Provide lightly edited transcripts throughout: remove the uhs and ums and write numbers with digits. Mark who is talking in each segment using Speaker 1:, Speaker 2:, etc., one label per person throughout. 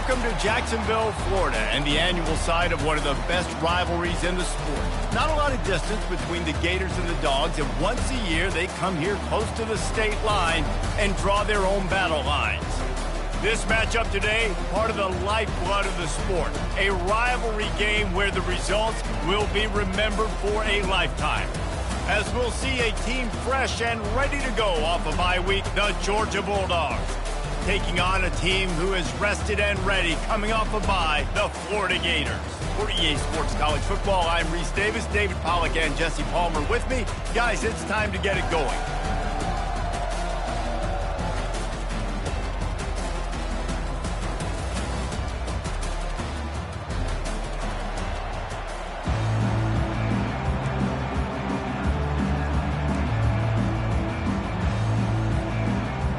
Speaker 1: Welcome to Jacksonville, Florida, and the annual site of one of the best rivalries in the sport. Not a lot of distance between the Gators and the Dogs, and once a year they come here close to the state line and draw their own battle lines. This matchup today, part of the lifeblood of the sport, a rivalry game where the results will be remembered for a lifetime. As we'll see a team fresh and ready to go off a bye week, the Georgia Bulldogs, taking on a team who is rested and ready coming off a bye, the Florida Gators. For EA Sports College Football, I'm Reese Davis, David Pollack, and Jesse Palmer with me. Guys, it's time to get it going.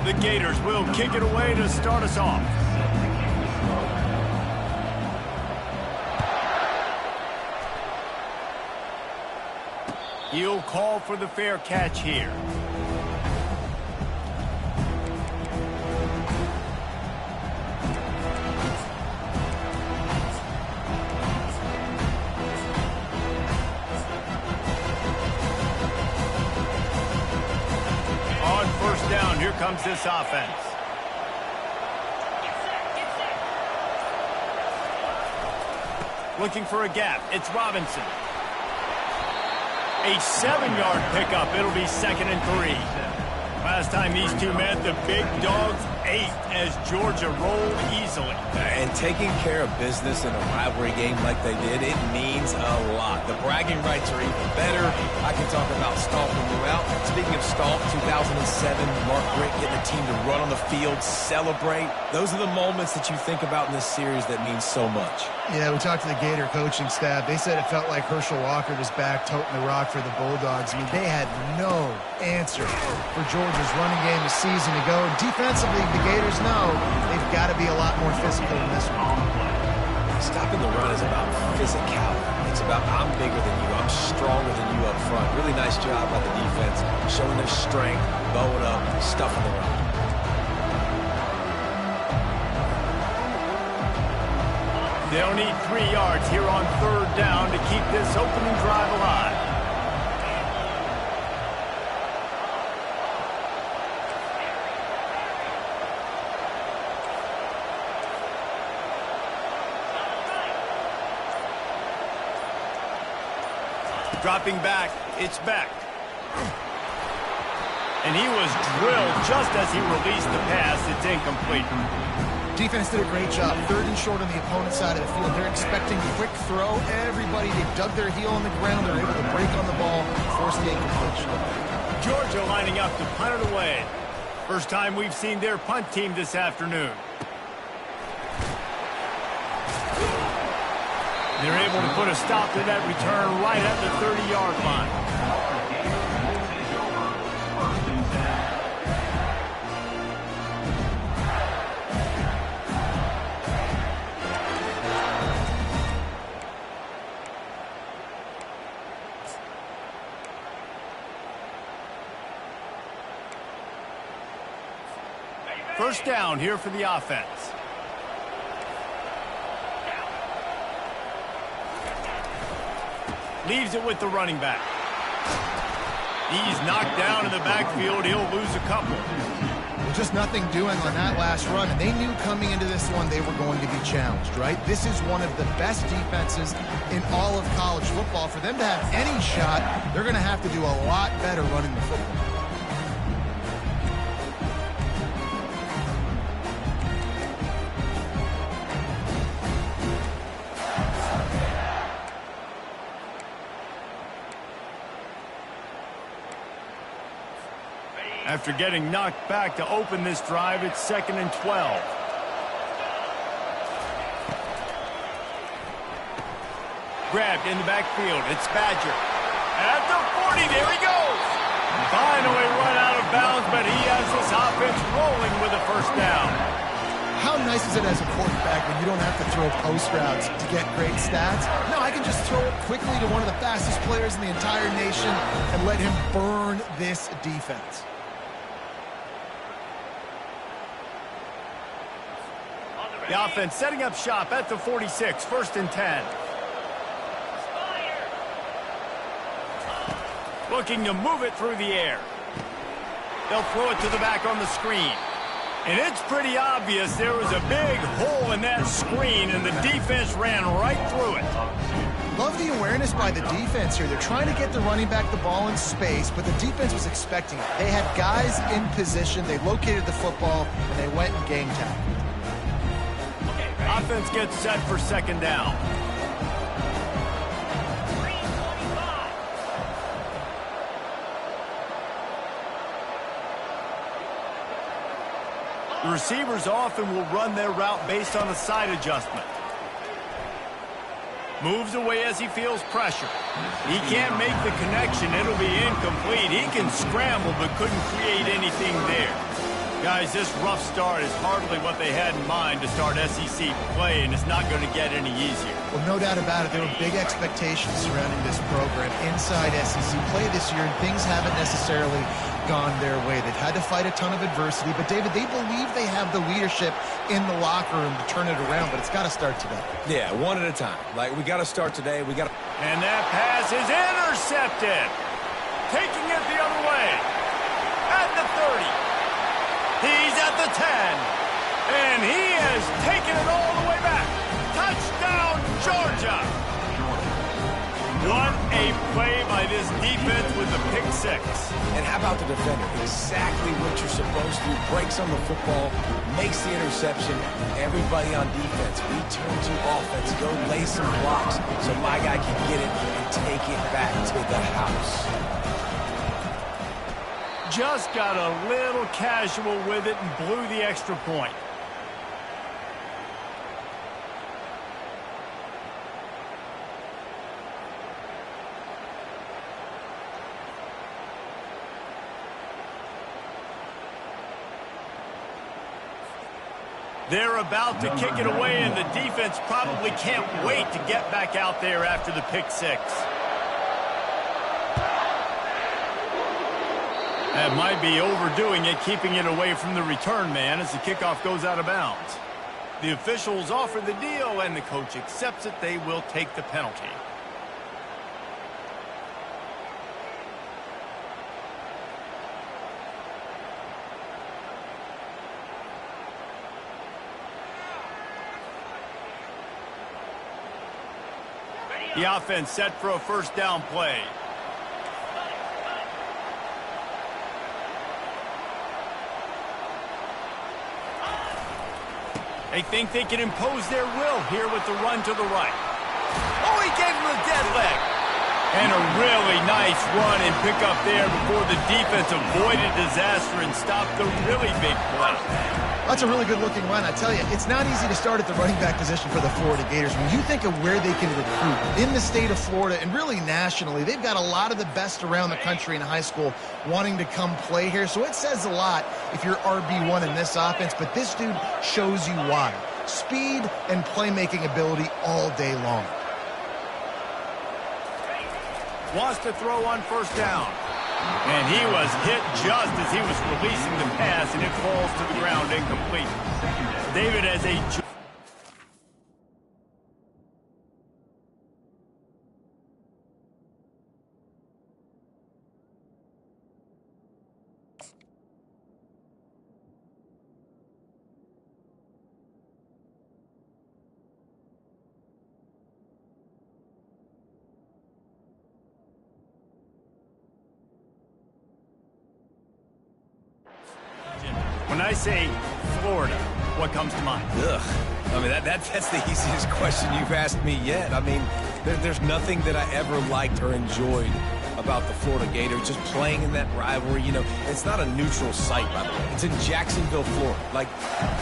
Speaker 1: The Gators will kick it away to start us off. He'll call for the fair catch here. Down, here comes this offense. Looking for a gap. It's Robinson. A 7-yard pickup. It'll be 2nd and 3. Last time these two met, the Big Dogs ate as Georgia rolled easily.
Speaker 2: And taking care of business in a rivalry game like they did, it means a lot. The bragging rights are even better. I can talk about stomping you out. Speaking of stomp, 2007, Mark Richt getting the team to run on the field, celebrate. Those are the moments that you think about in this series that mean so much.
Speaker 3: Yeah, we talked to the Gator coaching staff. They said it felt like Herschel Walker was back toting the rock for the Bulldogs. I mean, they had no answer for Georgia's running game a season ago. Defensively, the Gators know they've got to be a lot more physical in this one.
Speaker 2: Stopping the run is about physicality. It's about I'm bigger than you, I'm stronger than you up front. Really nice job by the defense, showing their strength, bowing up, stuffing the run.
Speaker 1: They'll need 3 yards here on 3rd down to keep this opening drive alive. Dropping back, it's Beck. And he was drilled just as he released the pass. It's incomplete.
Speaker 3: Defense did a great job. 3rd and short on the opponent's side of the field. They're expecting a quick throw. Everybody, they dug their heel on the ground. They're able to break on the ball, force the incompletion.
Speaker 1: Georgia lining up to punt it away. First time we've seen their punt team this afternoon. They're able to put a stop to that return right at the 30-yard line. First down here for the offense. Leaves it with the running back. He's knocked down in the backfield. He'll lose a couple.
Speaker 3: Well, just nothing doing on that last run. And they knew coming into this one they were going to be challenged, right? This is one of the best defenses in all of college football. For them to have any shot, they're going to have to do a lot better running the football.
Speaker 1: After getting knocked back to open this drive, it's 2nd and 12. Grabbed in the backfield. It's Badger. At the 40, there he goes. Finally run out of bounds, but he has this offense rolling with a first down.
Speaker 3: How nice is it as a quarterback when you don't have to throw post routes to get great stats? No, I can just throw it quickly to one of the fastest players in the entire nation and let him burn this defense.
Speaker 1: The offense setting up shop at the 46, 1st and 10. Looking to move it through the air. They'll throw it to the back on the screen. And it's pretty obvious there was a big hole in that screen, and the defense ran right through it.
Speaker 3: Love the awareness by the defense here. They're trying to get the running back the ball in space, but the defense was expecting it. They had guys in position. They located the football, and they went and game tackled.
Speaker 1: Offense gets set for 2nd down. The receivers often will run their route based on a side adjustment. Moves away as he feels pressure. He can't make the connection. It'll be incomplete. He can scramble but couldn't create anything there. Guys, this rough start is hardly what they had in mind to start SEC play, and it's not going to get any easier.
Speaker 3: Well, no doubt about it. There were big expectations surrounding this program inside SEC play this year, and things haven't necessarily gone their way. They've had to fight a ton of adversity, but David, they believe they have the leadership in the locker room to turn it around, but it's got to start today.
Speaker 2: Yeah, one at a time. Like, we got to start today. We got to...
Speaker 1: And that pass is intercepted. Taking it the other way. At the 30. He's at the 10. And he has taken it all the way back. Touchdown, Georgia. What a play by this defense with the pick 6.
Speaker 2: And how about the defender? Exactly what you're supposed to do. Breaks on the football, makes the interception. Everybody on defense, return to offense. Go lay some blocks so my guy can get it and take it back to the house.
Speaker 1: Just got a little casual with it and blew the extra point. They're about to kick it away, and the defense probably can't wait to get back out there after the pick 6. That might be overdoing it, keeping it away from the return man as the kickoff goes out of bounds. The officials offer the deal, and the coach accepts it. They will take the penalty. The offense set for a 1st down play. They think they can impose their will here with the run to the right. Oh, he gave him a dead leg. And a really nice run and pick up there before the defense avoided disaster and stopped the really big play.
Speaker 3: That's a really good-looking run. I tell you, it's not easy to start at the running back position for the Florida Gators. When you think of where they can recruit in the state of Florida and really nationally, they've got a lot of the best around the country in high school wanting to come play here. So it says a lot if you're RB1 in this offense, but this dude shows you why. Speed and playmaking ability all day long.
Speaker 1: Wants to throw on 1st down. And he was hit just as he was releasing the pass, and it falls to the ground incomplete. David has a... When I say Florida, what comes to mind?
Speaker 2: Ugh. I mean, that's the easiest question you've asked me yet. I mean, there's nothing that I ever liked or enjoyed about the Florida Gators, just playing in that rivalry. You know, it's not a neutral site, by the way. It's in Jacksonville, Florida. Like,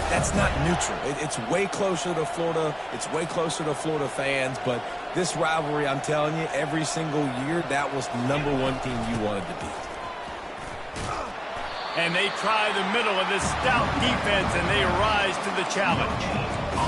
Speaker 2: that's not neutral. It's way closer to Florida. It's way closer to Florida fans. But this rivalry, I'm telling you, every single year, that was the #1 team you wanted to beat.
Speaker 1: And they try the middle of this stout defense, and they rise to the challenge.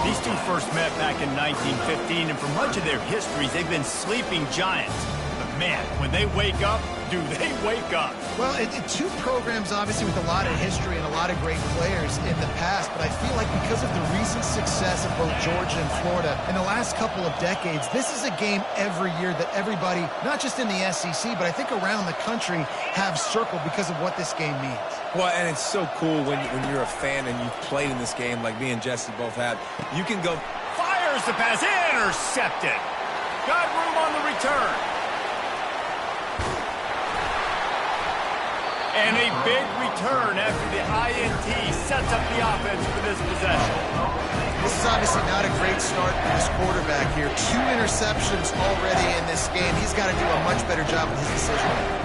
Speaker 1: These two first met back in 1915, and for much of their histories, they've been sleeping giants. But man, when they wake up, do. They wake up.
Speaker 3: Well, two programs, obviously, with a lot of history and a lot of great players in the past, but I feel like because of the recent success of both Georgia and Florida in the last couple of decades, this is a game every year that everybody, not just in the SEC, but I think around the country, have circled because of what this game means.
Speaker 2: Well, and it's so cool when you're a fan and you've played in this game like me and Jesse both have. You can go...
Speaker 1: Fires the pass. Intercepted. Got room on the return. And a big return after the INT sets up the offense for this possession.
Speaker 3: This is obviously not a great start for this quarterback here. 2 interceptions already in this game. He's got to do a much better job with his decision making.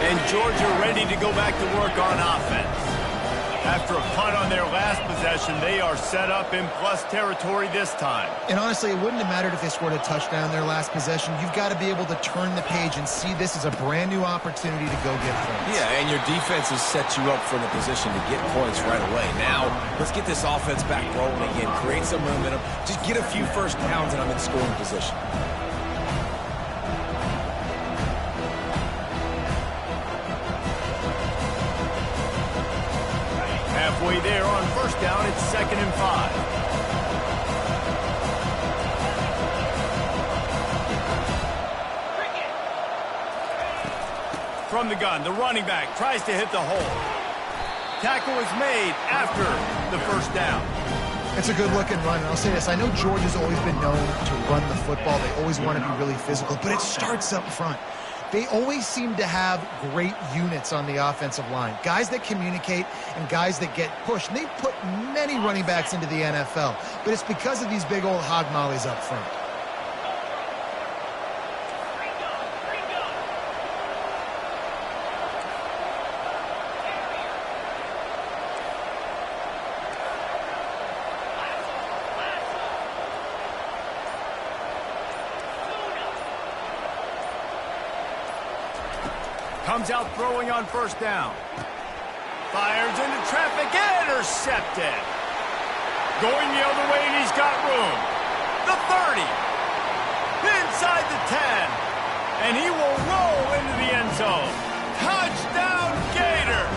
Speaker 1: And Georgia ready to go back to work on offense. After a punt on their last possession, they are set up in plus territory this time.
Speaker 3: And honestly, it wouldn't have mattered if they scored a touchdown their last possession. You've got to be able to turn the page and see this as a brand new opportunity to go get points.
Speaker 2: Yeah, and your defense has set you up for the position to get points right away. Now, let's get this offense back rolling again, create some momentum, just get a few first downs, and I'm in scoring position.
Speaker 1: Halfway there on first down, it's 2nd and 5. From the gun, the running back tries to hit the hole. Tackle is made after the first down.
Speaker 3: It's a good-looking run, and I'll say this. I know Georgia's always been known to run the football. They always want to be really physical, but it starts up front. They always seem to have great units on the offensive line. Guys that communicate and guys that get pushed. And they've put many running backs into the NFL, but it's because of these big old hog mollies up front.
Speaker 1: Comes out throwing on first down. Fires into traffic. Intercepted. Going the other way, and he's got room. The 30. Inside the 10. And he will roll into the end zone. Touchdown, Gators.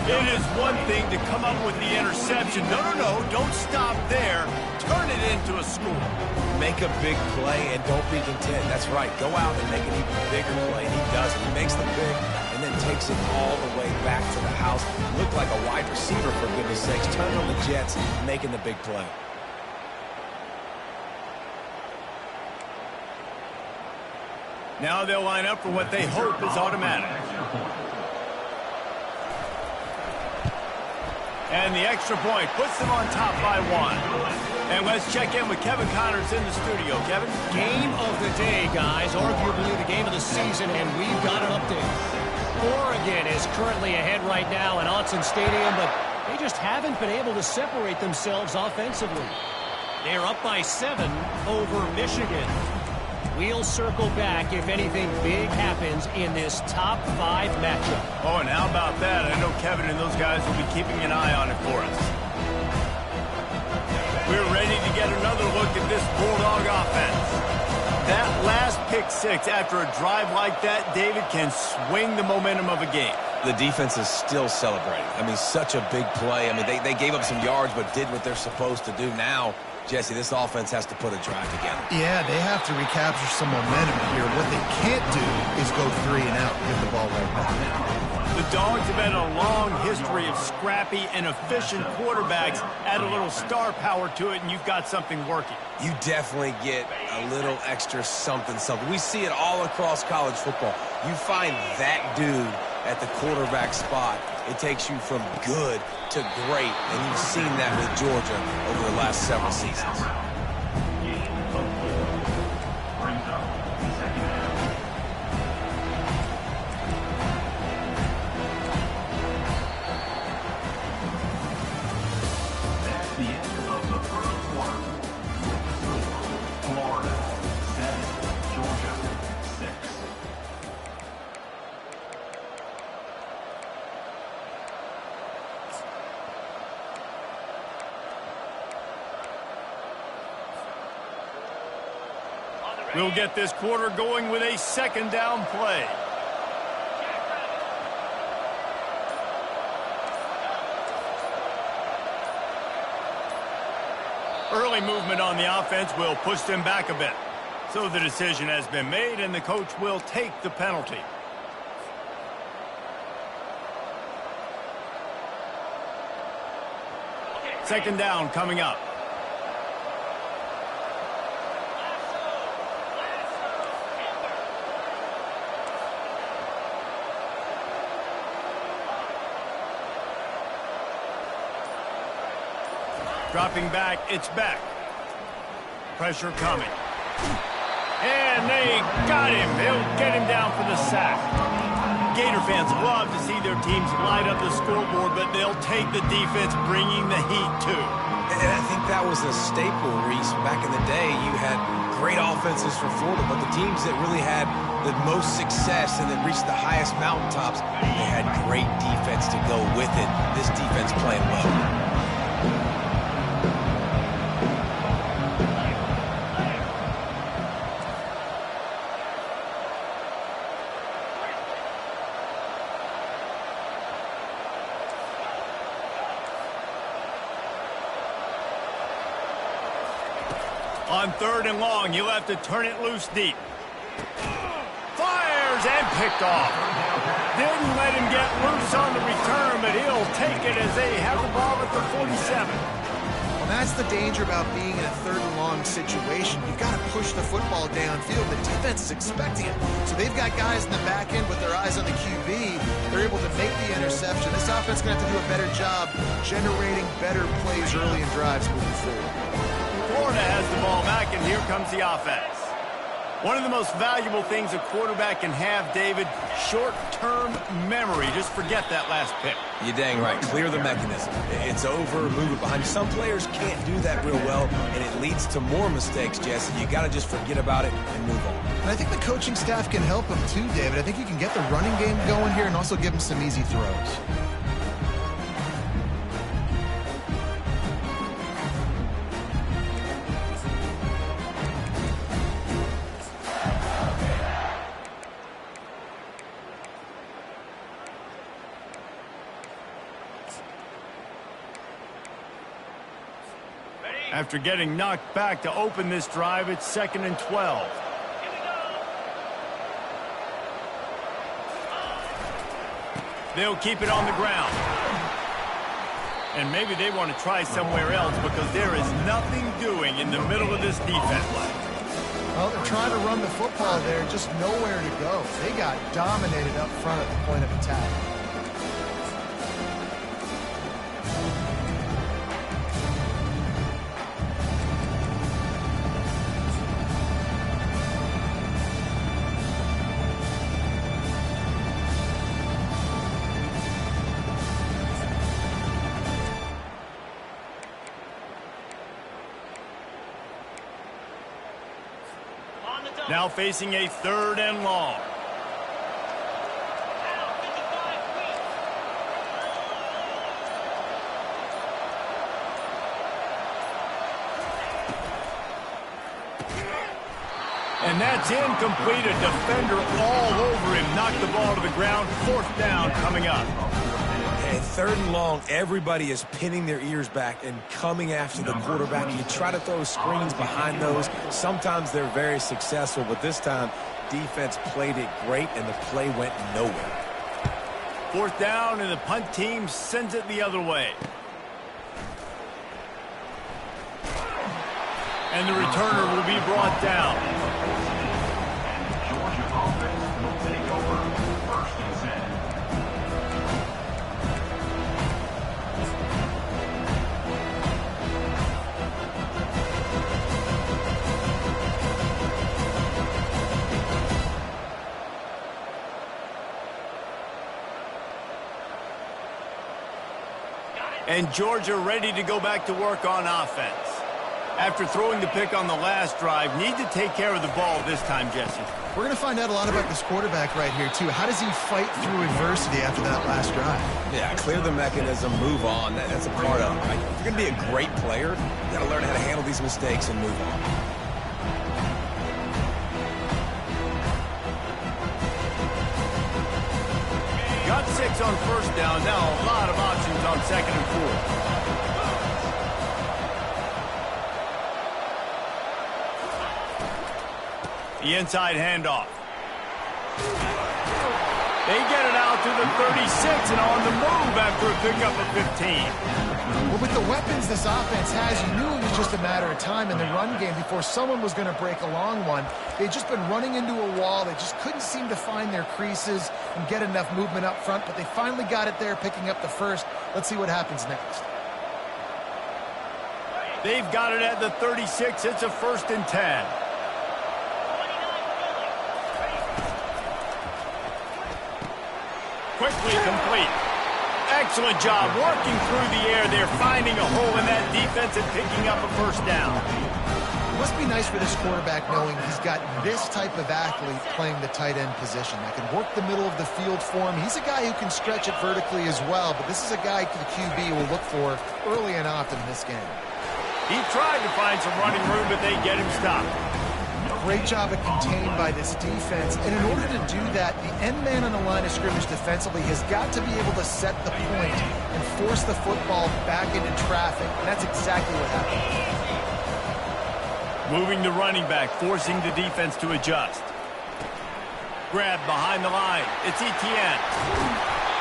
Speaker 1: It is one thing to come up with the interception. No, don't stop there. Turn it into a score.
Speaker 2: Make a big play and don't be content. That's right. Go out and make an even bigger play. And he does it. He makes the big and then takes it all the way back to the house. Looked like a wide receiver, for goodness sakes. Turning on the Jets, making the big play.
Speaker 1: Now they'll line up for what they hope is automatic. And the extra point puts them on top by 1. And let's check in with Kevin Connors in the studio. Kevin?
Speaker 4: Game of the day, guys. Arguably the game of the season, and we've got an update. Oregon is currently ahead right now in Autzen Stadium, but they just haven't been able to separate themselves offensively. They're up by 7 over Michigan. We'll circle back if anything big happens in this top 5 matchup.
Speaker 1: Oh, and how about that? I know Kevin and those guys will be keeping an eye on it for us. We're ready to get another look at this Bulldog offense. That last pick 6 after a drive like that, David, can swing the momentum of a game.
Speaker 2: The defense is still celebrating. I mean, such a big play. I mean, they gave up some yards but did what they're supposed to do. Now, Jesse, this offense has to put a drive together.
Speaker 3: Yeah, they have to recapture some momentum here. What they can't do is go 3 and out and give the ball right back.
Speaker 1: The Dogs have had a long history of scrappy and efficient quarterbacks. Add a little star power to it, and you've got something working.
Speaker 2: You definitely get a little extra something. We see it all across college football. You find that dude at the quarterback spot, it takes you from good to great, and you've seen that with Georgia over the last several seasons.
Speaker 1: We'll get this quarter going with a second down play. Early movement on the offense will push them back a bit. So the decision has been made, and the coach will take the penalty. Second down coming up. Dropping back, it's back. Pressure coming. And they got him. They'll get him down for the sack. Gator fans love to see their teams light up the scoreboard, but they'll take the defense bringing the heat too.
Speaker 2: And I think that was a staple, Reese. Back in the day, you had great offenses for Florida, but the teams that really had the most success and that reached the highest mountaintops, they had great defense to go with it. This defense playing well.
Speaker 1: On third and long, he'll have to turn it loose deep. Fires and picked off. Didn't let him get loose on the return, but he'll take it as they have the ball at the 47.
Speaker 3: Well, that's the danger about being in a third and long situation. You've got to push the football downfield. The defense is expecting it. So they've got guys in the back end with their eyes on the QB. They're able to make the interception. This offense is going to have to do a better job generating better plays early in drives moving forward.
Speaker 1: Florida has the ball back, and here comes the offense. One of the most valuable things a quarterback can have, David, short-term memory. Just forget that last pick.
Speaker 2: You're dang right. Clear the mechanism. It's over, move it behind you. Some players can't do that real well, and it leads to more mistakes, Jesse. You got to just forget about it and move on.
Speaker 3: And I think the coaching staff can help him too, David. I think you can get the running game going here and also give him some easy throws.
Speaker 1: After getting knocked back to open this drive, it's 2nd and 12. They'll keep it on the ground. And maybe they want to try somewhere else because there is nothing doing in the middle of this defense.
Speaker 3: Well, they're trying to run the football there, just nowhere to go. They got dominated up front at the point of attack.
Speaker 1: Now facing a 3rd and long. And that's incomplete. A defender all over him. Knocked the ball to the ground. 4th down coming up.
Speaker 2: And 3rd and long, everybody is pinning their ears back and coming after the quarterback. You try to throw screens behind those. Sometimes they're very successful, but this time, defense played it great, and the play went nowhere.
Speaker 1: 4th down, and the punt team sends it the other way. And the returner will be brought down.
Speaker 5: Georgia offense will take over 1st and 10.
Speaker 1: And Georgia ready to go back to work on offense. After throwing the pick on the last drive, need to take care of the ball this time, Jesse.
Speaker 3: We're going to find out a lot about this quarterback right here, too. How does he fight through adversity after that last drive?
Speaker 2: Yeah, clear the mechanism, move on. That's a part of it, right? If you're going to be a great player, you got to learn how to handle these mistakes and move on.
Speaker 1: Got 6 on first down. Now a lot of options on 2nd and 4. The inside handoff. They get it out to the 36 and on the move after a pickup of 15.
Speaker 3: Well, with the weapons this offense has, you knew it was just a matter of time in the run game before someone was going to break a long one. They'd just been running into a wall. They just couldn't seem to find their creases and get enough movement up front, but they finally got it there, picking up the first. Let's see what happens next.
Speaker 1: They've got it at the 36. It's a 1st and 10. Quickly complete. Excellent job working through the air. They're finding a hole in that defense and picking up a 1st down.
Speaker 3: It must be nice for this quarterback knowing he's got this type of athlete playing the tight end position that can work the middle of the field for him. He's a guy who can stretch it vertically as well, but this is a guy the QB will look for early and often in this game.
Speaker 1: He tried to find some running room, but they get him stopped.
Speaker 3: Great job of contained by this defense, and in order to do that, the end man on the line of scrimmage defensively has got to be able to set the point and force the football back into traffic, and that's exactly what happened.
Speaker 1: Moving the running back, forcing the defense to adjust. Grab behind the line. It's Etienne.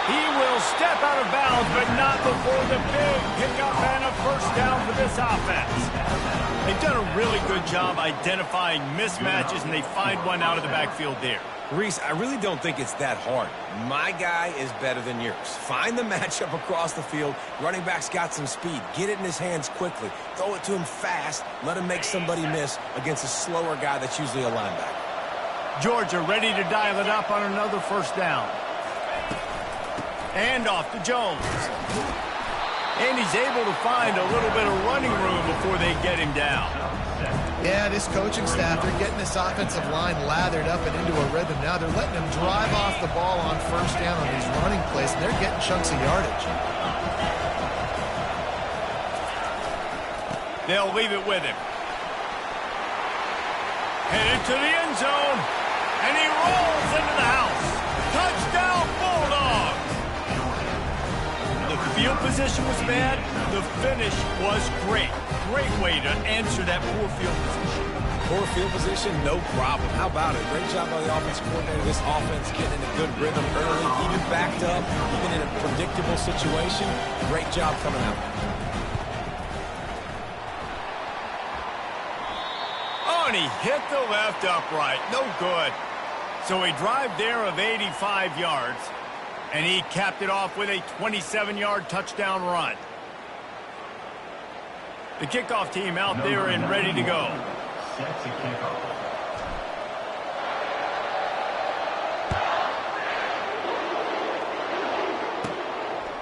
Speaker 1: He will step out of bounds, but not before the big pickup and a 1st down for this offense. They've done a really good job identifying mismatches, and they find one out of the backfield there.
Speaker 2: Reese, I really don't think it's that hard. My guy is better than yours. Find the matchup across the field. Running back's got some speed. Get it in his hands quickly. Throw it to him fast. Let him make somebody miss against a slower guy that's usually a linebacker.
Speaker 1: Georgia ready to dial it up on another 1st down. And off to Jones. And he's able to find a little bit of running room before they get him down.
Speaker 3: Yeah, this coaching staff, they're getting this offensive line lathered up and into a rhythm now. They're letting him drive off the ball on 1st down on these running plays, and they're getting chunks of yardage.
Speaker 1: They'll leave it with him. Headed to the end zone, and he rolls into the house. Touchdown, Bulldogs! The field position was bad. The finish was great. Great way to answer that poor field position.
Speaker 2: Poor field position, no problem. How about it? Great job by the offensive coordinator. This offense getting in a good rhythm early, even backed up, even in a predictable situation. Great job coming out.
Speaker 1: Oh, and he hit the left upright. No good. So a drive there of 85 yards, and he capped it off with a 27-yard touchdown run. The kickoff team out there and ready to go.
Speaker 5: Set to kick off.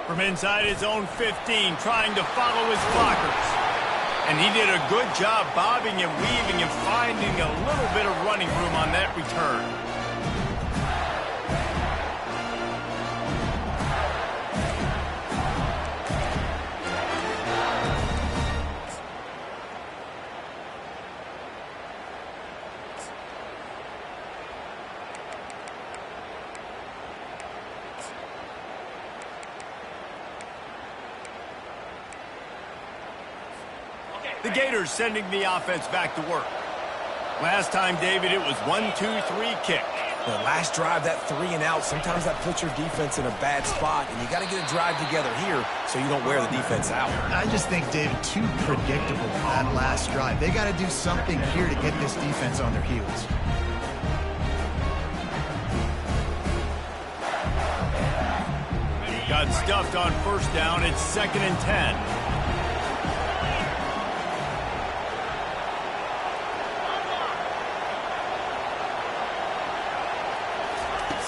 Speaker 1: From inside his own 15, trying to follow his blockers. And he did a good job bobbing and weaving and finding a little bit of running room on that return. The Gators sending the offense back to work. Last time, David, it was 1-2-3 kick.
Speaker 2: The last drive, that 3 and out, sometimes that puts your defense in a bad spot, and you got to get a drive together here so you don't wear the defense out.
Speaker 3: I just think, David, too predictable that last drive. They got to do something here to get this defense on their heels.
Speaker 1: Got stuffed on 1st down. It's 2nd and 10.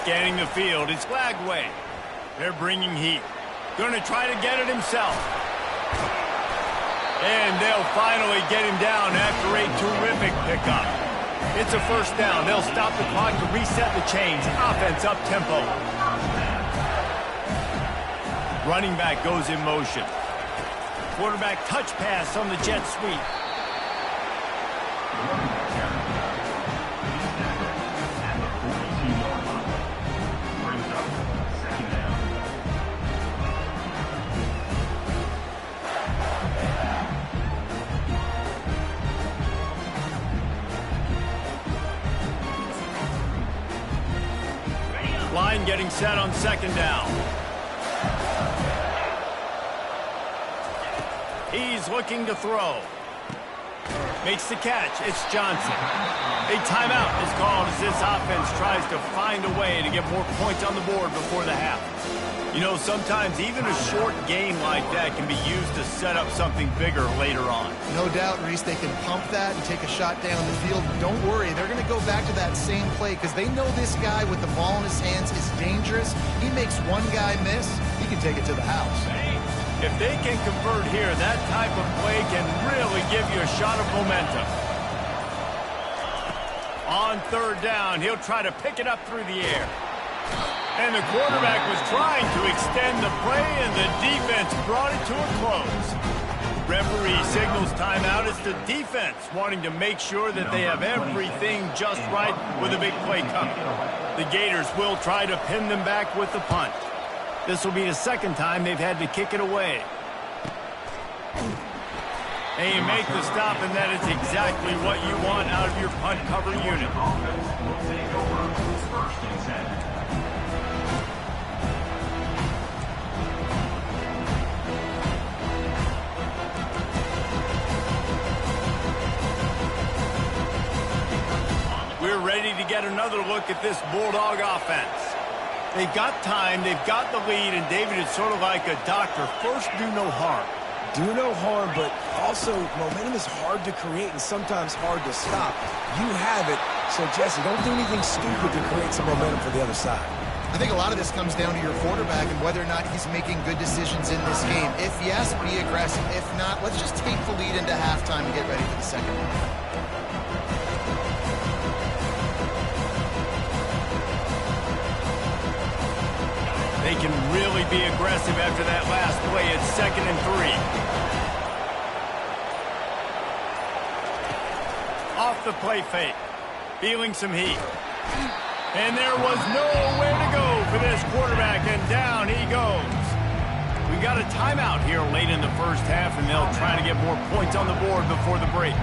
Speaker 1: Scanning the field, it's Flagway. They're bringing heat. Going to try to get it himself. And they'll finally get him down after a terrific pickup. It's a 1st down. They'll stop the clock to reset the chains. Offense up tempo. Running back goes in motion. Quarterback touch pass on the jet sweep. line getting set on second down. He's looking to throw. Makes the catch. It's Johnson. A timeout is called as this offense tries to find a way to get more points on the board before the half. You know, sometimes even a short game like that can be used to set up something bigger later on.
Speaker 3: No doubt, Reese, they can pump that and take a shot down the field. Don't worry, they're going to go back to that same play because they know this guy with the ball in his hands is dangerous. He makes one guy miss, he can take it to the house.
Speaker 1: If they can convert here, that type of play can really give you a shot of momentum. On third down, he'll try to pick it up through the air. And the quarterback was trying to extend the play, and the defense brought it to a close. Referee signals timeout. It's the defense wanting to make sure that they have everything just right with a big play coming. The Gators will try to pin them back with the punt. This will be the second time they've had to kick it away. And you make the stop, and that is exactly what you want out of your punt cover unit.
Speaker 5: Offense will take over. It's 1st and 10.
Speaker 1: We're ready to get another look at this Bulldog offense. They've got time, they've got the lead, and David, it's sort of like a doctor. First, do no harm.
Speaker 2: Do no harm, but also momentum is hard to create and sometimes hard to stop. You have it, so Jesse, don't do anything stupid to create some momentum for the other side.
Speaker 3: I think a lot of this comes down to your quarterback and whether or not he's making good decisions in this game. If yes, be aggressive. If not, let's just take the lead into halftime and get ready for the second half.
Speaker 1: They can really be aggressive after that last play. It's 2nd and 3. Off the play fake. Feeling some heat. And there was nowhere to go for this quarterback, and down he goes. We got a timeout here late in the first half, and they'll try to get more points on the board before the break.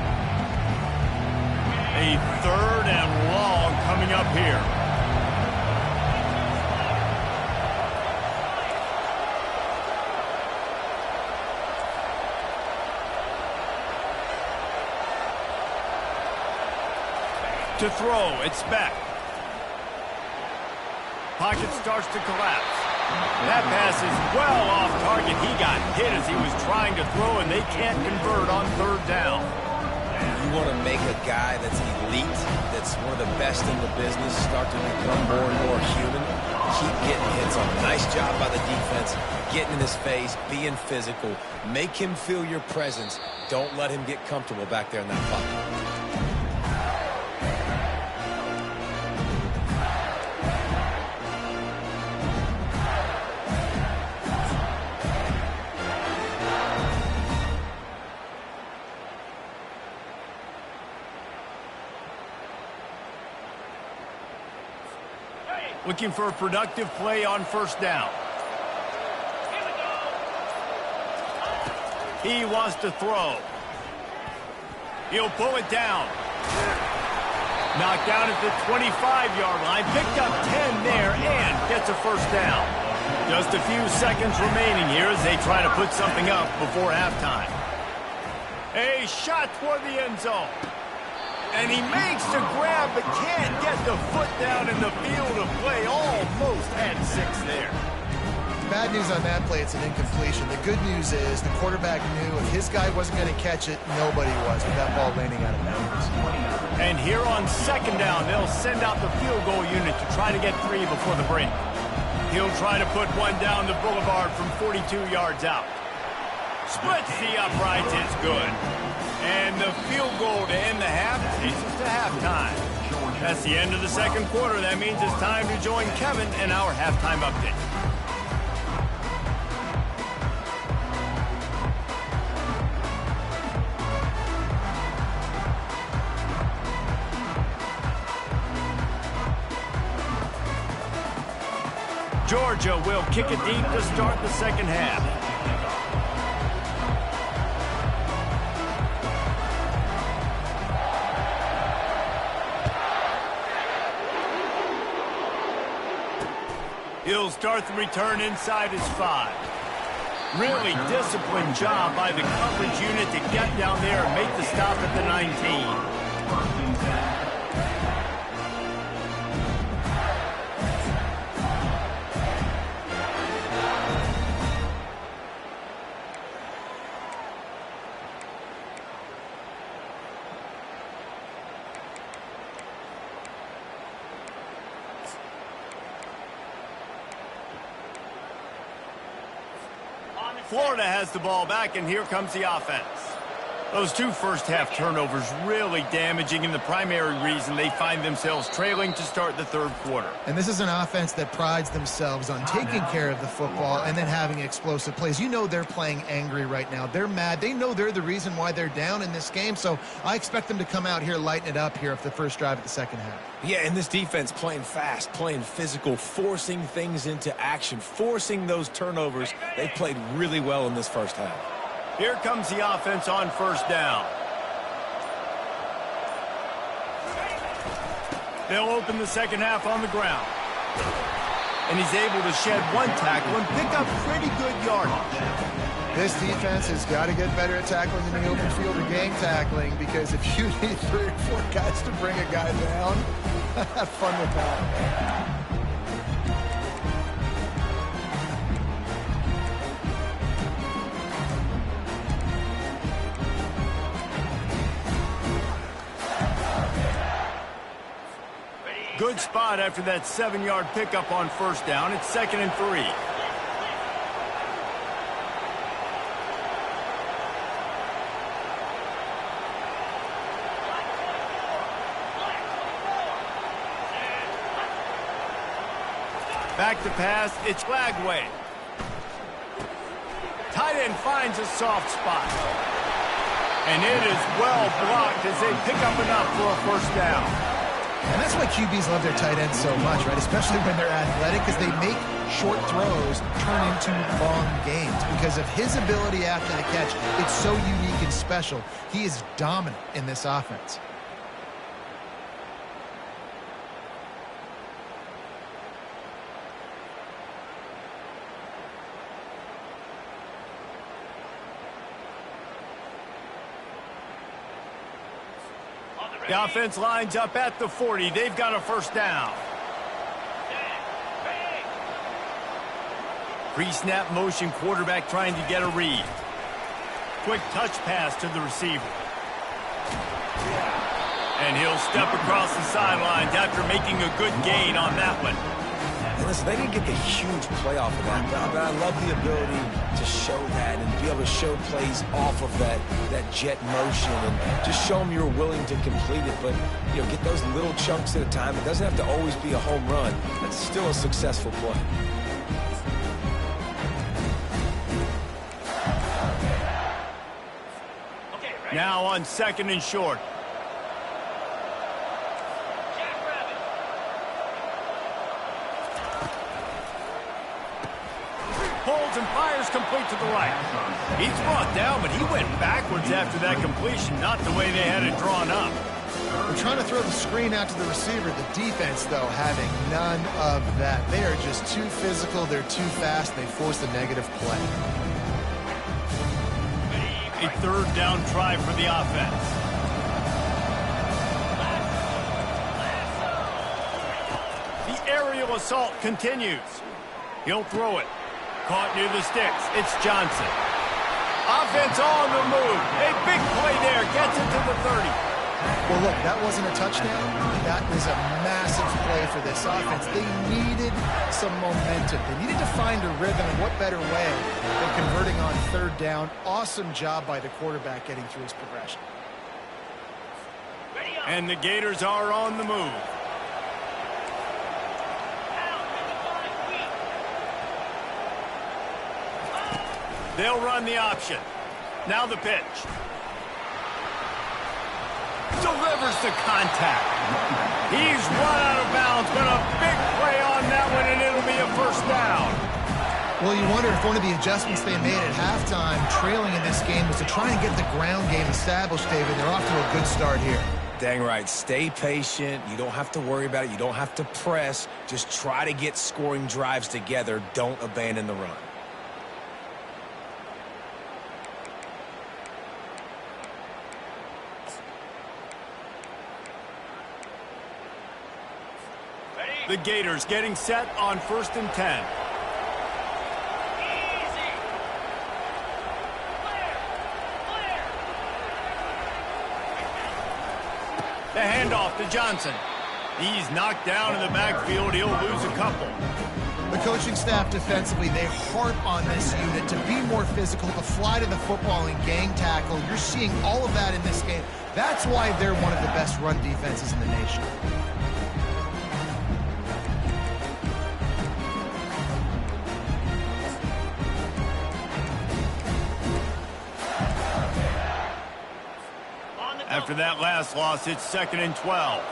Speaker 1: A 3rd and long coming up here. To throw, it's back. Pocket starts to collapse. That pass is well off target. He got hit as he was trying to throw, and they can't convert on 3rd down.
Speaker 2: You want to make a guy that's elite, that's one of the best in the business, start to become more and more human. Keep getting hits on him. Nice job by the defense, getting in his face, being physical. Make him feel your presence. Don't let him get comfortable back there in that pocket.
Speaker 1: Looking for a productive play on 1st down. He wants to throw. He'll pull it down. Knocked down at the 25-yard line. Picked up 10 there and gets a 1st down. Just a few seconds remaining here as they try to put something up before halftime. A shot toward the end zone. And he makes the grab, but can't get the foot down in the field of play. Almost had 6 there.
Speaker 3: Bad news on that play, it's an incompletion. The good news is the quarterback knew if his guy wasn't going to catch it, nobody was with that ball landing out of bounds.
Speaker 1: And here on 2nd down, they'll send out the field goal unit to try to get 3 before the break. He'll try to put one down the boulevard from 42 yards out. Splits the uprights, it's good. And the field goal to end the half takes us to halftime. That's the end of the 2nd quarter. That means it's time to join Kevin in our halftime update. Georgia will kick it deep to start the 2nd half. He'll start the return inside his 5. Really disciplined job by the coverage unit to get down there and make the stop at the 19. Florida has the ball back, and here comes the offense. Those 2 first-half turnovers really damaging, and the primary reason they find themselves trailing to start the 3rd quarter.
Speaker 3: And this is an offense that prides themselves on taking care of the football and then having explosive plays. You know they're playing angry right now. They're mad. They know they're the reason why they're down in this game, so I expect them to come out here, lighten it up here for the first drive of the second half.
Speaker 2: Yeah, and this defense playing fast, playing physical, forcing things into action, forcing those turnovers. They played really well in this first half.
Speaker 1: Here comes the offense on first down. They'll open the second half on the ground. And he's able to shed 1 tackle and pick up pretty good yardage.
Speaker 3: This defense has got to get better at tackling in the open field or gang tackling, because if you need 3 or 4 guys to bring a guy down, have fun with that.
Speaker 1: Good spot after that 7-yard pickup on first down. It's 2nd and 3. Back to pass, it's Flagway. Tight end finds a soft spot. And it is well blocked as they pick up enough for a first down.
Speaker 3: And that's why QBs love their tight ends so much, right? Especially when they're athletic, because they make short throws turn into long gains. Because of his ability after the catch, it's so unique and special. He is dominant in this offense.
Speaker 1: The offense lines up at the 40. They've got a first down. Pre-snap motion, quarterback trying to get a read. Quick touch pass to the receiver. And he'll step across the sidelines after making a good gain on that one.
Speaker 2: And listen, they didn't get the huge play off of that, but I love the ability to show that and be able to show plays off of that jet motion and just show them you're willing to complete it. But, you know, get those little chunks at a time. It doesn't have to always be a home run. That's still a successful play.
Speaker 1: Now on 2nd and short. Pulls and fires complete to the right. He's brought down, but he went backwards after that completion, not the way they had it drawn up.
Speaker 3: They're trying to throw the screen out to the receiver. The defense, though, having none of that. They are just too physical. They're too fast. They force a negative play.
Speaker 1: A 3rd down try for the offense. The aerial assault continues. He'll throw it. Caught near the sticks. It's Johnson. Offense on the move. A big play there. Gets it to the 30.
Speaker 3: Well, look, that wasn't a touchdown. That was a massive play for this offense. They needed some momentum. They needed to find a rhythm, and what better way than converting on 3rd down. Awesome job by the quarterback getting through his progression.
Speaker 1: And the Gators are on the move. They'll run the option. Now the pitch. Delivers the contact. He's run out of bounds, but a big play on that one, and it'll be a first down.
Speaker 3: Well, you wonder if one of the adjustments they made at halftime, trailing in this game, was to try and get the ground game established, David. They're off to a good start here.
Speaker 2: Dang right. Stay patient. You don't have to worry about it. You don't have to press. Just try to get scoring drives together. Don't abandon the run.
Speaker 1: The Gators getting set on 1st and 10. The handoff to Johnson. He's knocked down in the backfield. He'll lose a couple.
Speaker 3: The coaching staff defensively, they harp on this unit to be more physical, to fly to the football and gang tackle. You're seeing all of that in this game. That's why they're one of the best run defenses in the nation.
Speaker 1: After that last loss, it's 2nd and 12.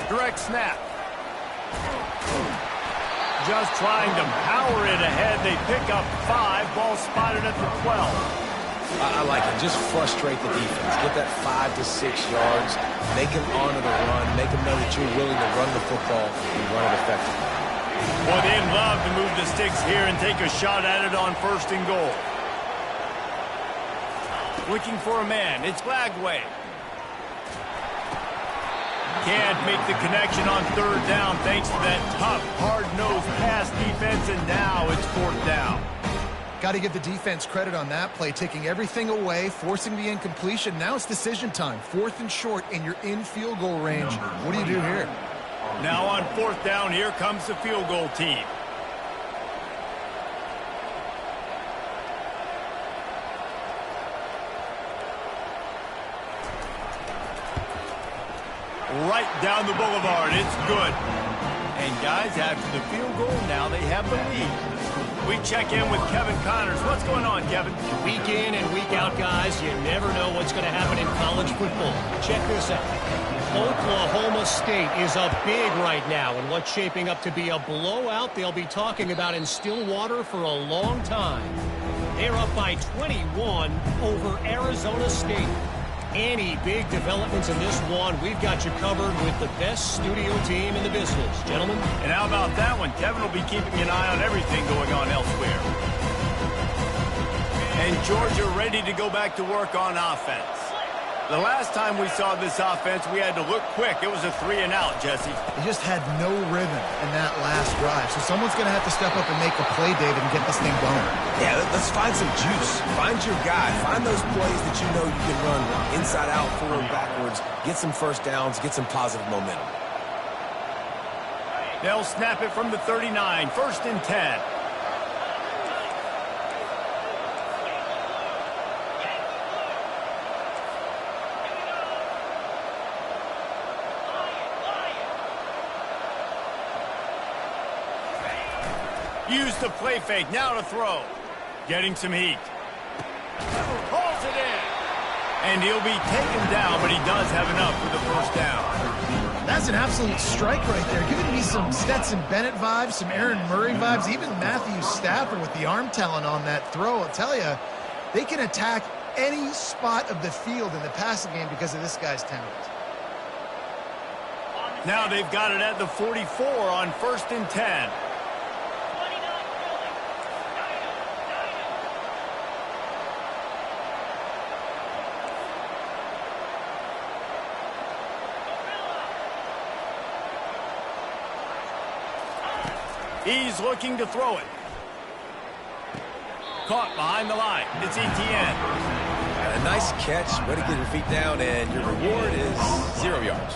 Speaker 1: Direct snap. Just trying to power it ahead. They pick up 5. Ball spotted at the 12.
Speaker 2: I like it. Just frustrate the defense. Get that 5 to 6 yards. Make them honor the run. Make them know that you're willing to run the football and run it effectively.
Speaker 1: Well, they'd love to move the sticks here and take a shot at it on 1st and goal. Looking for a man. It's Glagway. Can't make the connection on 3rd down thanks to that tough, hard-nosed pass defense, and now it's 4th down.
Speaker 3: Got to give the defense credit on that play, taking everything away, forcing the incompletion. Now it's decision time. 4th and short, and you're in field goal range. What do you do here?
Speaker 1: Now on 4th down, here comes the field goal team. Right down the boulevard. It's good. And guys, after the field goal, now they have the lead. We check in with Kevin Connors. What's going on, Kevin?
Speaker 4: Week in and week out, guys, you never know what's going to happen in college football. Check this out. Oklahoma State is up big right now in what's shaping up to be a blowout they'll be talking about in Stillwater for a long time. They're up by 21 over Arizona State. Any big developments in this one, we've got you covered with the best studio team in the business. Gentlemen?
Speaker 1: And how about that one? Kevin will be keeping an eye on everything going on elsewhere. And Georgia ready to go back to work on offense. The last time we saw this offense, we had to look quick. It was a 3-and-out, Jesse.
Speaker 3: They just had no rhythm in that last drive. So someone's going to have to step up and make a play, David, and get this thing going.
Speaker 2: Yeah, let's find some juice. Find your guy. Find those plays that you know you can run inside out, forward, backwards. Get some first downs. Get some positive momentum.
Speaker 1: They'll snap it from the 39. 1st and 10. Use the play fake. Now to throw. Getting some heat. Pulls it in. And he'll be taken down, but he does have enough for the 1st down.
Speaker 3: That's an absolute strike right there. Giving me some Stetson Bennett vibes, some Aaron Murray vibes, even Matthew Stafford with the arm talent on that throw. I'll tell you, they can attack any spot of the field in the passing game because of this guy's talent.
Speaker 1: Now they've got it at the 44 on 1st and 10. He's looking to throw it. Caught behind the line. It's Etienne.
Speaker 2: A nice catch. Way to get your feet down, and your reward is 0 yards.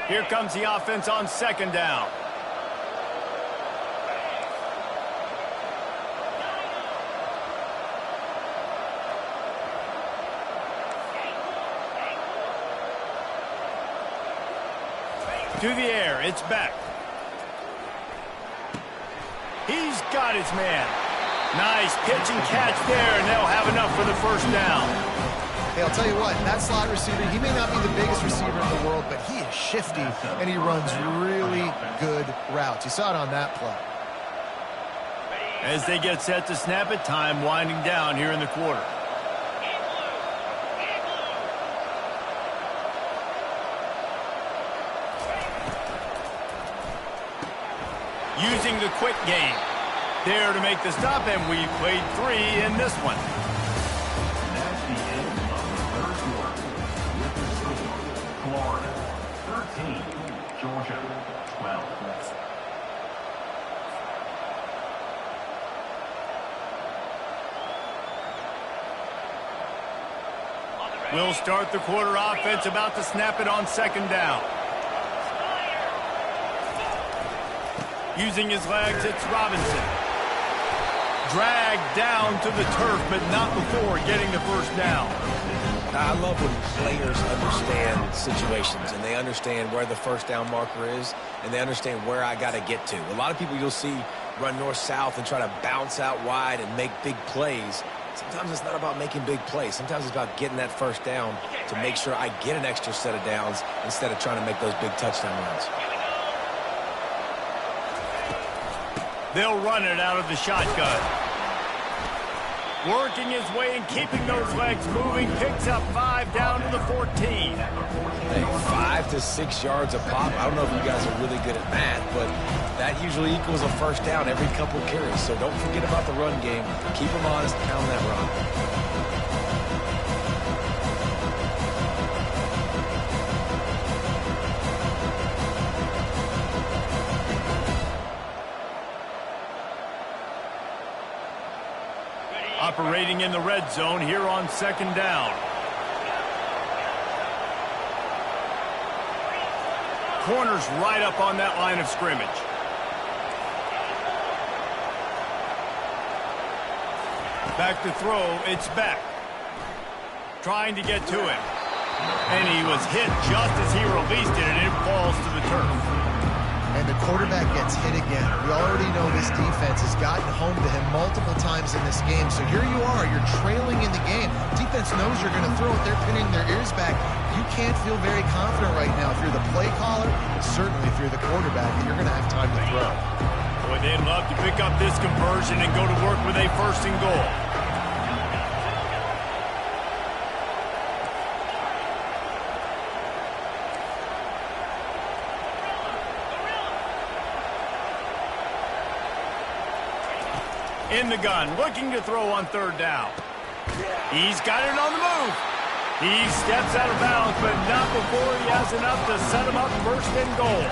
Speaker 1: Here comes the offense on 2nd down. To the air, it's back. He's got his man. Nice pitch and catch there, and they'll have enough for the first down.
Speaker 3: Hey, I'll tell you what, that slot receiver, he may not be the biggest receiver in the world, but he is shifty, and he runs really good routes. You saw it on that play.
Speaker 1: As they get set to snap it, time winding down here in the quarter. Using the quick game. There to make the stop, and we played 3 in this one.
Speaker 5: That's the end of the third quarter. With the score, Florida 13, Georgia 12.
Speaker 1: We'll start the quarter offense, about to snap it on second down. Using his legs, it's Robinson. Dragged down to the turf, but not before getting the first down.
Speaker 2: I love when players understand situations, and they understand where the first down marker is, and they understand where I got to get to. A lot of people you'll see run north-south and try to bounce out wide and make big plays. Sometimes it's not about making big plays. Sometimes it's about getting that first down to make sure I get an extra set of downs instead of trying to make those big touchdown runs.
Speaker 1: They'll run it out of the shotgun. Working his way and keeping those legs moving. Picks up 5 down to the 14.
Speaker 2: Hey, 5 to 6 yards a pop. I don't know if you guys are really good at math, but that usually equals a first down every couple carries. So don't forget about the run game. Keep them honest, pound that run.
Speaker 1: Operating in the red zone here on second down. Corners right up on that line of scrimmage. Back to throw, it's back. Trying to get to him. And he was hit just as he released it, and it falls to the turf.
Speaker 3: And the quarterback gets hit again. We already know this defense has gotten home to him multiple times in this game. So here you are, you're trailing in the game. Defense knows you're going to throw it. They're pinning their ears back. You can't feel very confident right now if you're the play caller, but certainly if you're the quarterback, and you're going to have time to throw.
Speaker 1: Boy, they'd love to pick up this conversion and go to work with a first and goal. In the gun, looking to throw on third down. He's got it on the move. He steps out of bounds, but not before he has enough to set him up first and goal.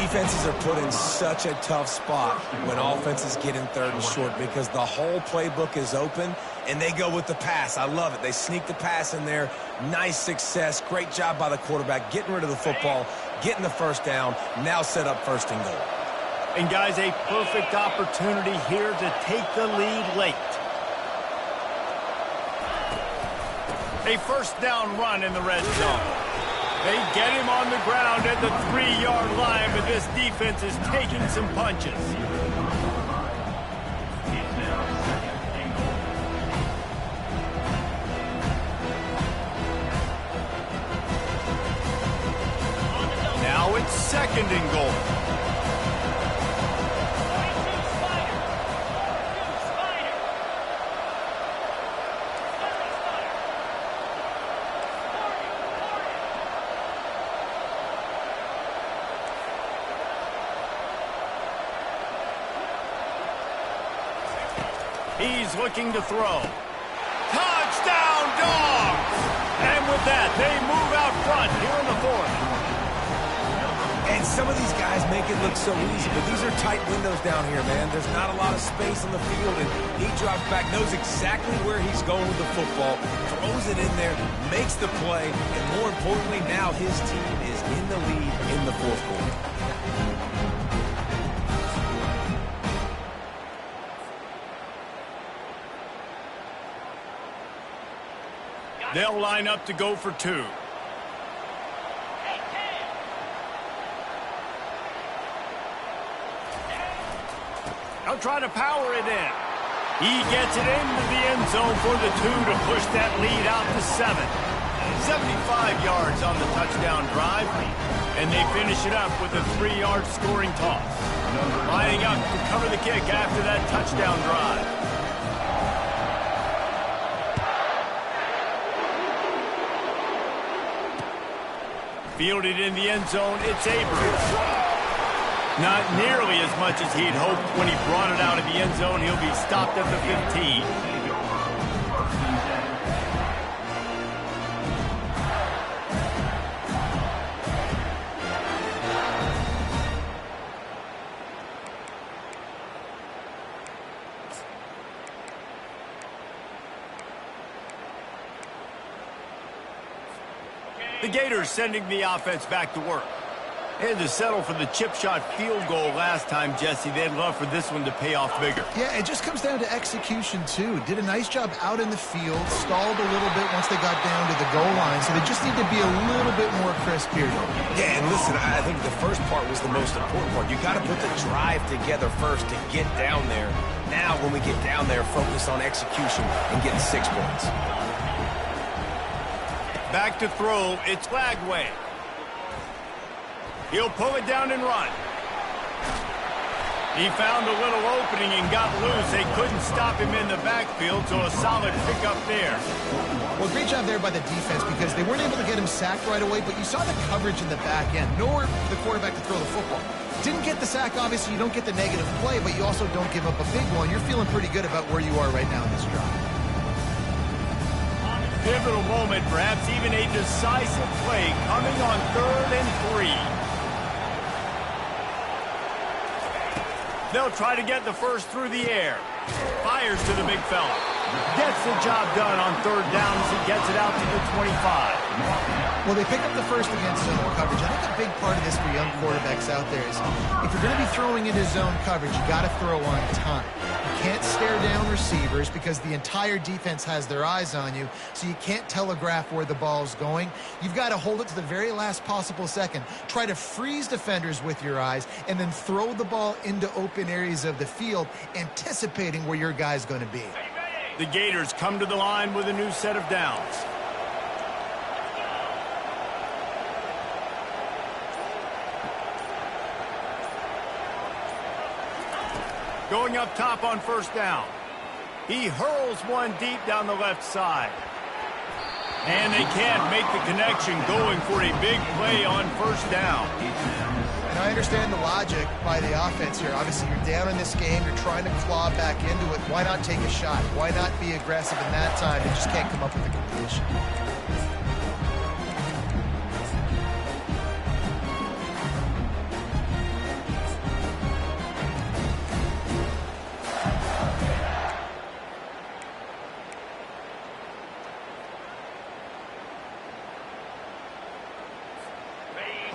Speaker 2: Defenses are put in such a tough spot when offenses get in third and short because the whole playbook is open, and they go with the pass. I love it. They sneak the pass in there. Nice success. Great job by the quarterback getting rid of the football, getting the first down, now set up first and goal.
Speaker 1: And, guys, a perfect opportunity here to take the lead late. A first down run in the red zone. They get him on the ground at the 3-yard line, but this defense is taking some punches. Now it's second and goal. He's looking to throw. Touchdown, Dogs! And with that, they move out front here in the fourth.
Speaker 2: And some of these guys make it look so easy, but these are tight windows down here, man. There's not a lot of space on the field, and he drops back, knows exactly where he's going with the football, throws it in there, makes the play, and more importantly, now his team is in the lead in the fourth quarter.
Speaker 1: They'll line up to go for 2. He'll try to power it in. He gets it into the end zone for the 2 to push that lead out to 7. 75 yards on the touchdown drive, and they finish it up with a 3-yard scoring toss. Lining up to cover the kick after that touchdown drive. Fielded in the end zone, it's Abrams. Not nearly as much as he'd hoped when he brought it out of the end zone. He'll be stopped at the 15. The Gators sending the offense back to work. They had to settle for the chip shot field goal last time, Jesse. They'd love for this one to pay off bigger.
Speaker 3: Yeah, it just comes down to execution, too. Did a nice job out in the field, stalled a little bit once they got down to the goal line, so they just need to be a little bit more crisp here.
Speaker 2: Yeah, and listen, I think the first part was the most important part. You got to put the drive together first to get down there. Now, when we get down there, focus on execution and getting 6 points.
Speaker 1: Back to throw, it's Flagway. He'll pull it down and run. He found a little opening and got loose. They couldn't stop him in the backfield, so a solid pickup there.
Speaker 3: Well, great job there by the defense because they weren't able to get him sacked right away, but you saw the coverage in the back end. Nowhere for the quarterback to throw the football. Didn't get the sack, obviously. You don't get the negative play, but you also don't give up a big one. You're feeling pretty good about where you are right now in this drive.
Speaker 1: Pivotal moment, perhaps even a decisive play coming on 3rd and 3. They'll try to get the first through the air. Fires to the big fella. Gets the job done on 3rd down as he gets it out to the 25.
Speaker 3: Well, they pick up the first against zone coverage. I think a big part of this for young quarterbacks out there is if you're going to be throwing into zone coverage, you got to throw on time. You can't stare down receivers because the entire defense has their eyes on you, so you can't telegraph where the ball's going. You've got to hold it to the very last possible second. Try to freeze defenders with your eyes and then throw the ball into open areas of the field, anticipating where your guy's going to be.
Speaker 1: The Gators come to the line with a new set of downs. Going up top on 1st down. He hurls one deep down the left side. And they can't make the connection, going for a big play on 1st down.
Speaker 3: And I understand the logic by the offense here. Obviously, you're down in this game. You're trying to claw back into it. Why not take a shot? Why not be aggressive in that time? They just can't come up with a completion.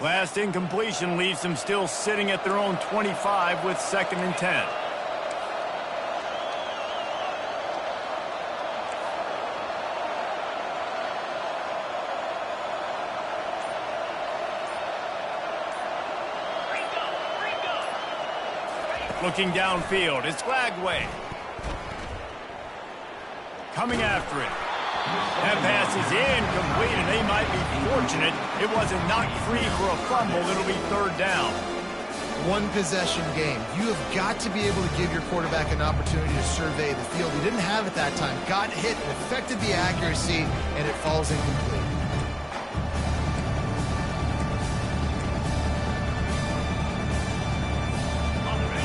Speaker 1: Last incompletion leaves them still sitting at their own 25 with 2nd and 10. Looking downfield, it's Flagway. Coming after it. That pass is incomplete, and they might be fortunate it wasn't knocked free for a fumble. It'll be 3rd down.
Speaker 3: One possession game. You have got to be able to give your quarterback an opportunity to survey the field. He didn't have it that time. Got hit, it affected the accuracy, and it falls incomplete.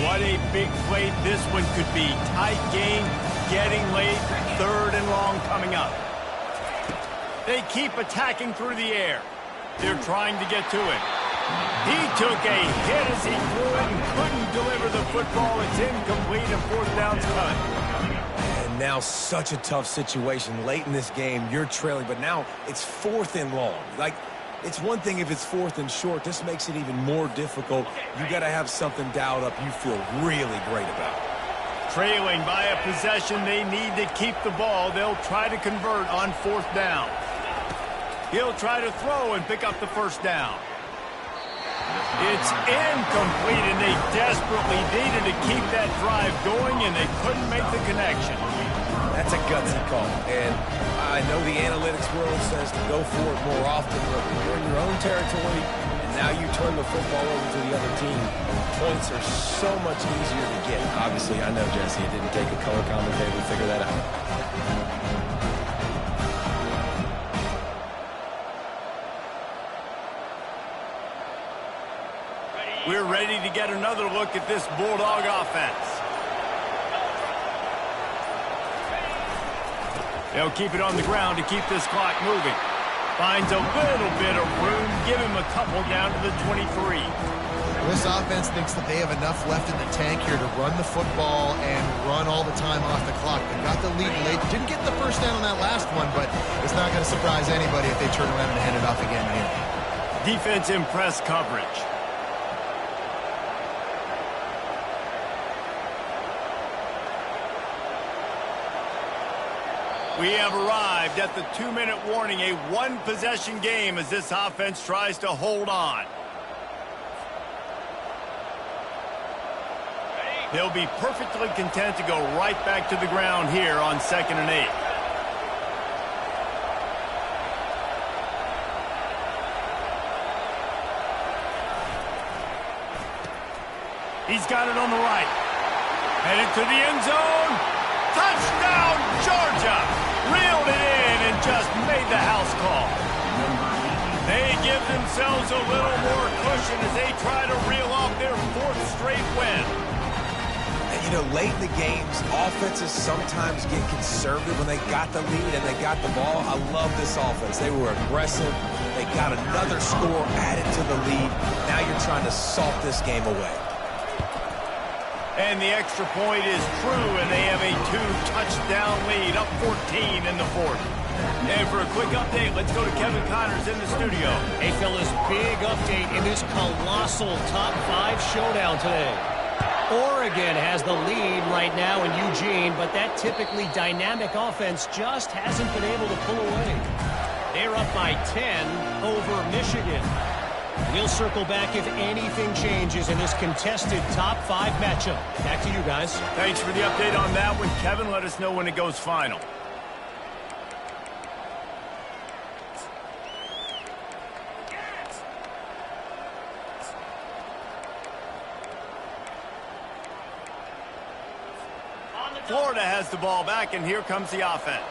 Speaker 1: What a big play this one could be. Tight game, getting late, 3rd and long coming up. They keep attacking through the air. They're trying to get to it. He took a hit as he threw it and couldn't deliver the football. It's incomplete and 4th down's cut.
Speaker 2: And now such a tough situation. Late in this game, you're trailing, but now it's 4th and long. Like, it's one thing if it's 4th and short. This makes it even more difficult. You got to have something dialed up you feel really great about.
Speaker 1: Trailing by a possession, they need to keep the ball. They'll try to convert on 4th down. He'll try to throw and pick up the 1st down. It's incomplete, and they desperately needed to keep that drive going, and they couldn't make the connection.
Speaker 2: That's a gutsy call, and I know the analytics world says to go for it more often, but when you're in your own territory, and now you turn the football over to the other team, points are so much easier to get. Obviously, I know, Jesse, it didn't take a color commentator to figure that out.
Speaker 1: We're ready to get another look at this Bulldog offense. They'll keep it on the ground to keep this clock moving. Finds a little bit of room, give him a couple down to the 23.
Speaker 3: This offense thinks that they have enough left in the tank here to run the football and run all the time off the clock. They got the lead late. Didn't get the first down on that last one, but it's not going to surprise anybody if they turn around and hand it off again here.
Speaker 1: Defense in press coverage. We have arrived at the 2-minute warning, a one-possession game as this offense tries to hold on. They'll be perfectly content to go right back to the ground here on 2nd and 8. He's got it on the right. Headed to the end zone. Touchdown, Georgia! Reeled it in and just made the house call. They give themselves a little more cushion as they try to reel off their 4th straight win.
Speaker 2: And, you know, late in the games, offenses sometimes get conservative when they got the lead and they got the ball. I love this offense. They were aggressive. They got another score added to the lead. Now you're trying to salt this game away.
Speaker 1: And the extra point is true, and they have a 2-touchdown lead, up 14 in the 4th. And for a quick update, let's go to Kevin Connors in the studio.
Speaker 4: Hey, fellas, big update in this colossal top 5 showdown today. Oregon has the lead right now in Eugene, but that typically dynamic offense just hasn't been able to pull away. They're up by 10 over Michigan. We'll circle back if anything changes in this contested top 5 matchup. Back to you guys.
Speaker 1: Thanks for the update on that one, Kevin. Let us know when it goes final. Florida has the ball back, and here comes the offense.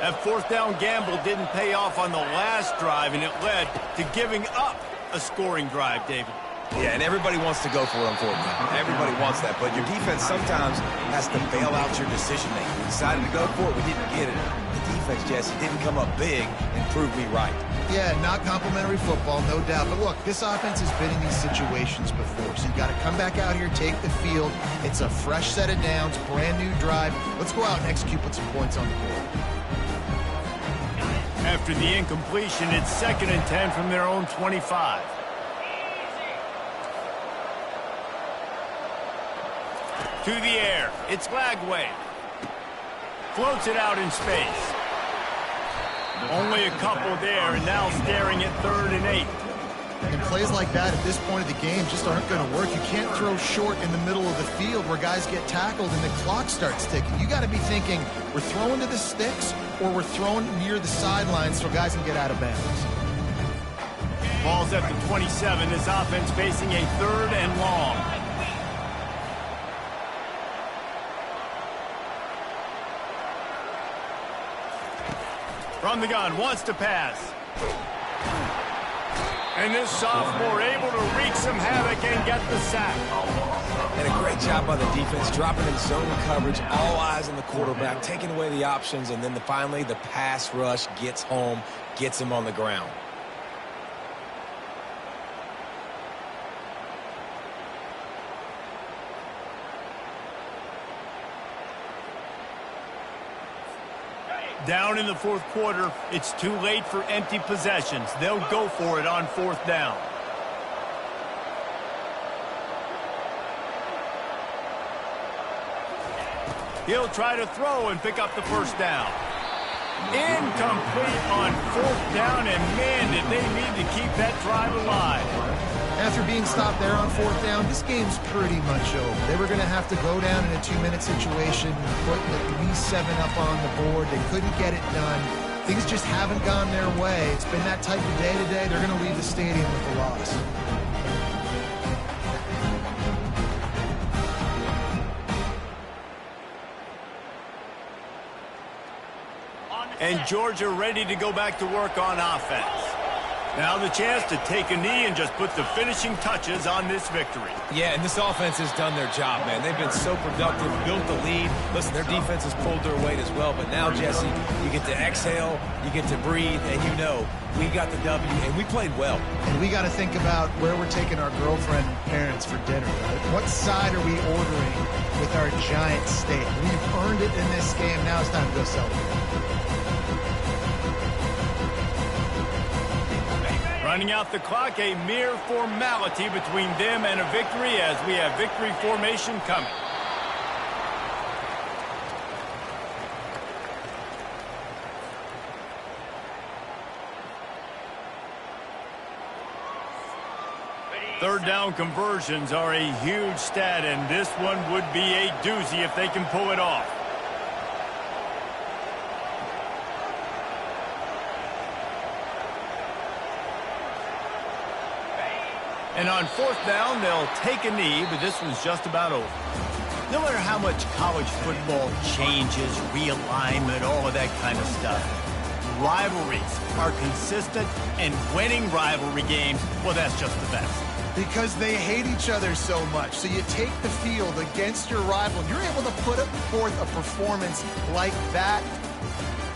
Speaker 1: That 4th down gamble didn't pay off on the last drive, and it led to giving up a scoring drive, David.
Speaker 2: Yeah, and everybody wants to go for it on 4th down. Everybody wants that, but your defense sometimes has to bail out your decision-making. We decided to go for it. We didn't get it. The defense, Jesse, didn't come up big and prove me right.
Speaker 3: Yeah, not complimentary football, no doubt. But look, this offense has been in these situations before, so you got to come back out here, take the field. It's a fresh set of downs, brand new drive. Let's go out and execute, put some points on the board.
Speaker 1: After the incompletion, it's 2nd and 10 from their own 25. To the air, it's Lagway. Floats it out in space. Only a couple there, and now staring at 3rd and 8.
Speaker 3: And plays like that at this point of the game just aren't going to work. You can't throw short in the middle of the field where guys get tackled and the clock starts ticking. You got to be thinking, we're throwing to the sticks or we're throwing near the sidelines so guys can get out of bounds.
Speaker 1: Ball's at the 27. This offense facing a 3rd and long. From the gun, wants to pass. And this sophomore able to wreak some havoc and get the sack.
Speaker 2: And a great job by the defense, dropping in zone coverage, all eyes on the quarterback, taking away the options, and then finally the pass rush gets home, gets him on the ground.
Speaker 1: Down in the 4th quarter, it's too late for empty possessions. They'll go for it on 4th down. He'll try to throw and pick up the 1st down. Incomplete on 4th down, and man, did they need to keep that drive alive.
Speaker 3: After being stopped there on 4th down, this game's pretty much over. They were going to have to go down in a 2-minute situation, put at least 7 up on the board. They couldn't get it done. Things just haven't gone their way. It's been that type of day today. They're going to leave the stadium with a loss.
Speaker 1: And Georgia ready to go back to work on offense. Now the chance to take a knee and just put the finishing touches on this victory.
Speaker 2: Yeah, and this offense has done their job, man. They've been so productive, built the lead. Listen, their defense has pulled their weight as well. But now, Jesse, you get to exhale, you get to breathe, and you know we got the W, and we played well.
Speaker 3: And we got to think about where we're taking our girlfriend and parents for dinner, right? What side are we ordering with our giant steak? We've earned it in this game. Now it's time to go celebrate.
Speaker 1: Running out the clock, a mere formality between them and a victory as we have victory formation coming. Third down conversions are a huge stat, and this one would be a doozy if they can pull it off. And on 4th down, they'll take a knee, but this one's just about over. No matter how much college football changes, realignment, all of that kind of stuff, rivalries are consistent, and winning rivalry games, well, that's just the best.
Speaker 3: Because they hate each other so much. So you take the field against your rival, and you're able to put forth a performance like that.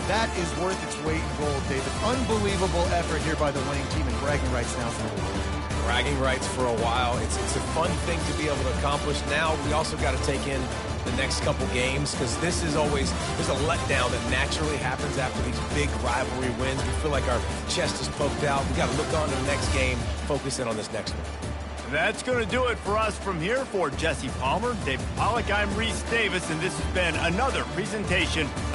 Speaker 3: That is worth its weight in gold, David. Unbelievable effort here by the winning team, and bragging rights now for the world.
Speaker 2: Bragging rights for a while. It's a fun thing to be able to accomplish. Now we also got to take in the next couple games, because this is always, there's a letdown that naturally happens after these big rivalry wins. We feel like our chest is poked out. We got to look on to the next game, focus in on this next one.
Speaker 1: That's going to do it for us from here. For Jesse Palmer, David Pollack, I'm Reese Davis, and this has been another presentation of